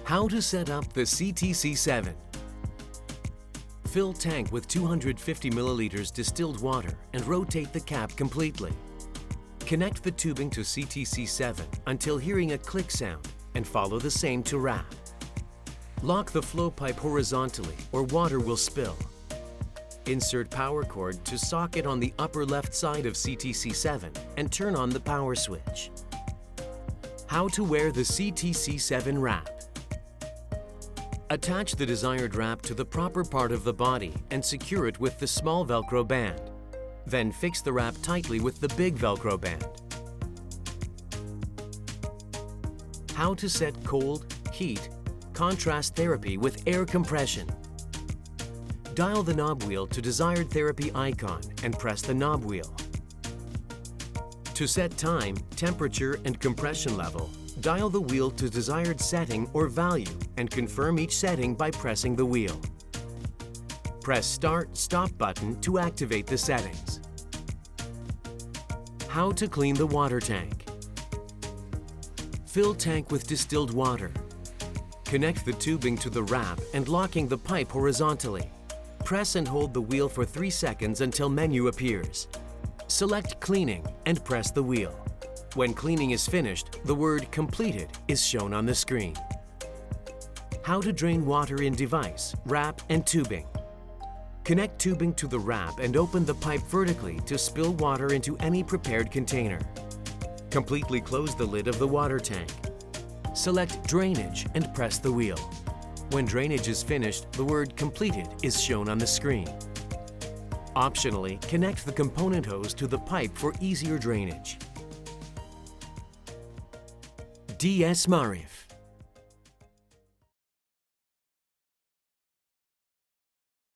How to set up the CTC-7. Fill tank with 250 milliliters distilled water and rotate the cap completely. Connect the tubing to CTC-7 until hearing a click sound and follow the same to wrap. Lock the flow pipe horizontally or water will spill. Insert power cord to socket on the upper left side of CTC-7 and turn on the power switch. How to wear the CTC-7 wrap. Attach the desired wrap to the proper part of the body and secure it with the small Velcro band. Then fix the wrap tightly with the big Velcro band. How to set cold, heat, contrast therapy with air compression. Dial the knob wheel to desired therapy icon and press the knob wheel. To set time, temperature, and compression level, dial the wheel to desired setting or value and confirm each setting by pressing the wheel. Press Start, Stop button to activate the settings. How to clean the water tank. Fill tank with distilled water. Connect the tubing to the wrap and locking the pipe horizontally. Press and hold the wheel for 3 seconds until menu appears. Select Cleaning and press the wheel. When cleaning is finished, the word Completed is shown on the screen. How to drain water in device, wrap, and tubing. Connect tubing to the wrap and open the pipe vertically to spill water into any prepared container. Completely close the lid of the water tank. Select Drainage and press the wheel. When drainage is finished, the word Completed is shown on the screen. Optionally, connect the component hose to the pipe for easier drainage. DS Marif.